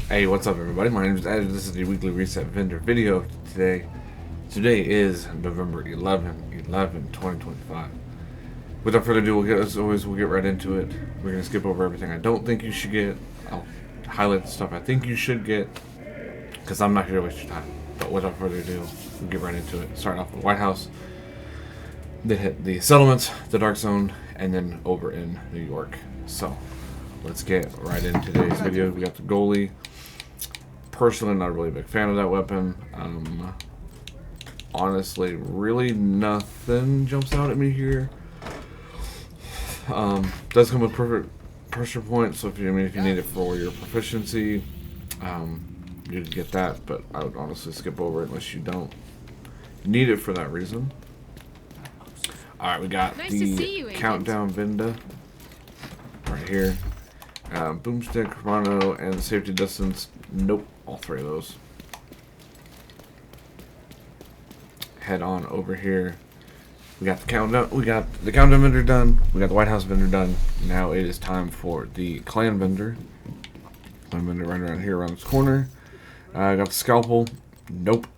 Hey, what's up everybody? My name is Ed. This is the weekly reset vendor video today. Today is November 2025. Without further ado, as always, we'll get right into it. We're going to skip over everything I don't think you should get. I'll highlight the stuff I think you should get, because I'm not here to waste your time. But without further ado, we'll get right into it. Starting off with the White House, then hit the settlements, the Dark Zone, and then over in New York. So, let's get right into today's video. We got the goalie. Personally, not really a big fan of that weapon. Honestly, really nothing jumps out at me here. Does come with perfect pressure point, so if you need it for your proficiency, you can get that. But I would honestly skip over it unless you don't need it for that reason. All right, we got the countdown Vinda right here. Boomstick, Mono, and safety distance. Nope, all three of those. Head on over here. We got the countdown. We got the countdown vendor done. We got the White House vendor done. Now it is time for the clan vendor. Clan vendor right around here, around this corner. I got the scalpel. Nope.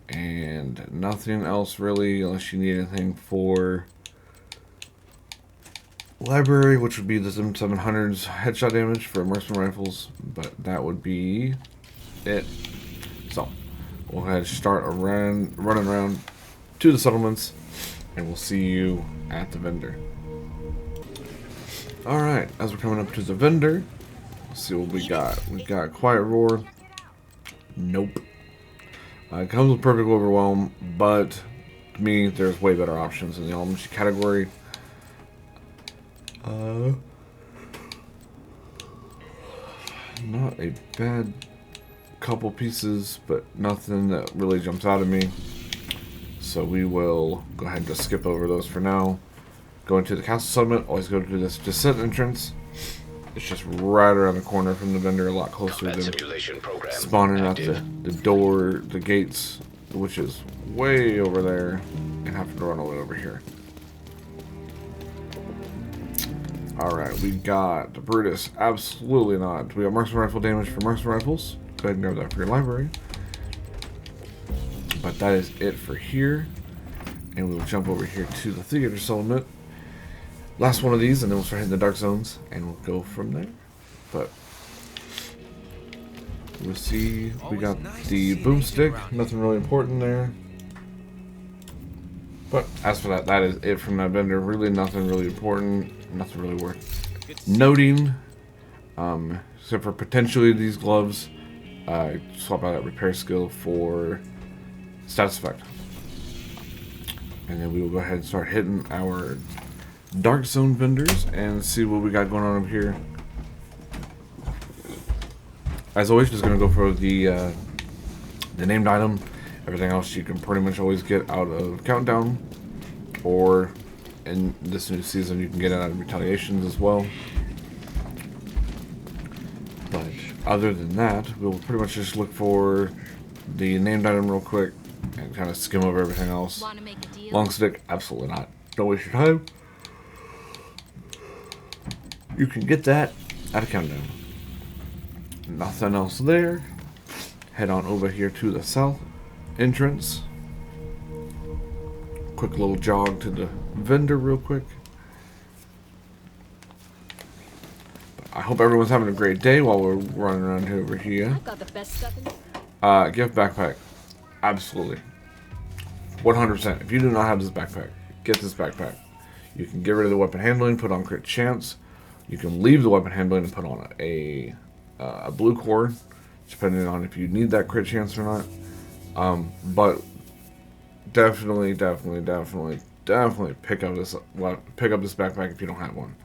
And nothing else really, unless you need anything for library, which would be the M700's headshot damage for marksman rifles, but that would be it. So we'll go ahead and start running around to the settlements, and we'll see you at the vendor. Alright, as we're coming up to the vendor, let's see what we got. We got Quiet Roar. Nope. It comes with Perfect Overwhelm, but to me, there's way better options in the elements category. Not a bad couple pieces, but nothing that really jumps out at me. So we will go ahead and just skip over those for now. Go into the castle settlement. Always go to this descent entrance. It's just right around the corner from the vendor, a lot closer than spawning at the door, the gates, which is way over there, and have to run all the way over here. Alright, we got the Brutus. Absolutely not. We got marksman rifle damage for marksman rifles. Go ahead and grab that for your library. But that is it for here. And we will jump over here to the theater settlement. Last one of these, and then we'll start hitting the dark zones, and we'll go from there. But we'll see. We got the boomstick. Nothing really important there. But as for that, that is it from that vendor. Really nothing really important. Nothing really worth noting. Except for potentially these gloves. Swap out that repair skill for status effect. And then we will go ahead and start hitting our dark zone vendors and see what we got going on over here. As always, just going to go for the named item. Everything else you can pretty much always get out of Countdown, or in this new season you can get it out of Retaliations as well. But other than that, we'll pretty much just look for the named item real quick and kind of skim over everything else. Long stick, absolutely not. Don't waste your time. You can get that out of Countdown. Nothing else there. Head on over here to the south entrance. Quick little jog to the vendor real quick. But I hope everyone's having a great day while we're running around here over here. Got the best stuff in Gift backpack. Absolutely. 100%. If you do not have this backpack, get this backpack. You can get rid of the weapon handling, put on crit chance. You can leave the weapon handling and put on a blue core, depending on if you need that crit chance or not. But definitely pick up this backpack if you don't have one.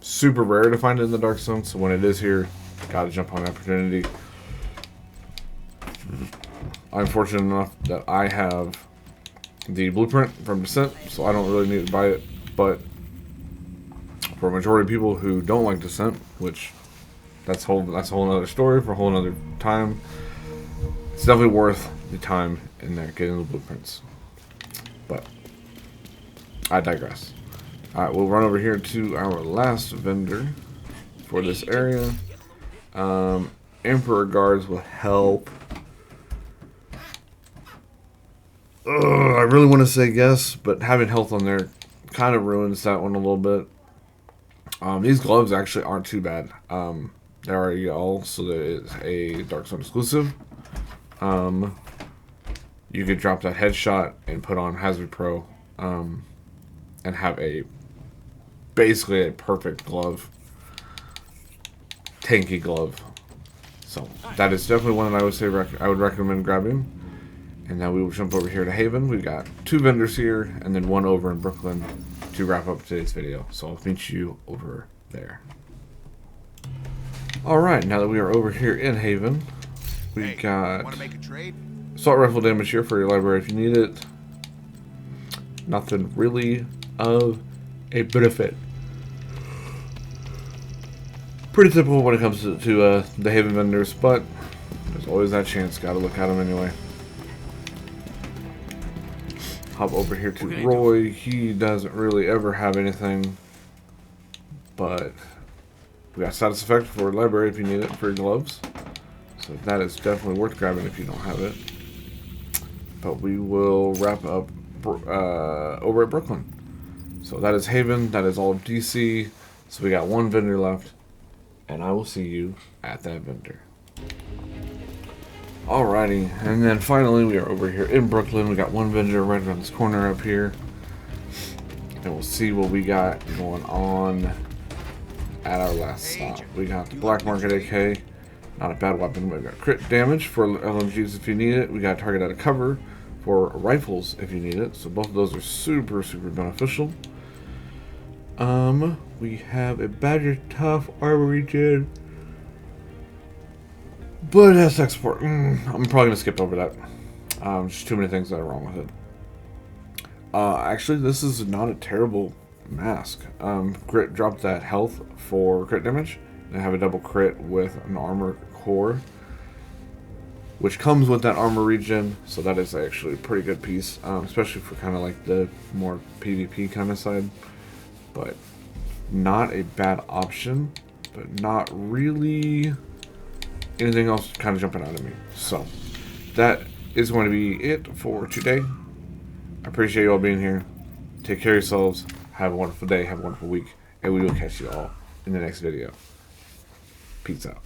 Super rare to find it in the dark zone, so when it is here, gotta jump on the opportunity. I'm fortunate enough that I have the blueprint from Descent, so I don't really need to buy it. But for a majority of people who don't like Descent, which that's a whole other story for a whole other time, it's definitely worth the time in there getting the blueprints. But I digress. Alright, we'll run over here to our last vendor for this area. Emperor guards will help. I really want to say yes, but having health on there kind of ruins that one a little bit. These gloves actually aren't too bad. They are Yaahl, so there is a Dark Zone exclusive. You could drop that headshot and put on Hazard Pro, and have basically a perfect glove, tanky glove. So that is definitely one that I would say I would recommend grabbing. And now we will jump over here to Haven. We've got 2 vendors here, and then 1 over in Brooklyn to wrap up today's video. So I'll meet you over there. Alright, now that we are over here in Haven, we got wanna make a trade? assault rifle damage here for your library if you need it. Nothing really of a benefit. Pretty typical when it comes to the Haven vendors, but there's always that chance. Gotta look at them anyway. Hop over here to Roy. He doesn't really ever have anything, but we got status effect for library if you need it for your gloves. So that is definitely worth grabbing if you don't have it. But we will wrap up over at Brooklyn. So that is Haven. That is all of DC. So we got 1 vendor left, and I will see you at that vendor. Alrighty, and then finally we are over here in Brooklyn. We got 1 vendor right around this corner up here, and we'll see what we got going on at our last stop. We got the Black Market AK, not a bad weapon. We got crit damage for LMGs if you need it. We got target out of cover for rifles if you need it. So both of those are super beneficial. We have a Badger Tough armor regen. But it has export. I'm probably going to skip over that. Just too many things that are wrong with it. Actually, this is not a terrible mask. Grit dropped that health for crit damage. And have a double crit with an armor core, which comes with that armor regen. So that is actually a pretty good piece, especially for kind of like the more PvP kind of side. But not a bad option, but not really anything else kind of jumping out at me. So that is going to be it for today. I appreciate you all being here. Take care of yourselves. Have a wonderful day. Have a wonderful week. And we will catch you all in the next video. Peace out.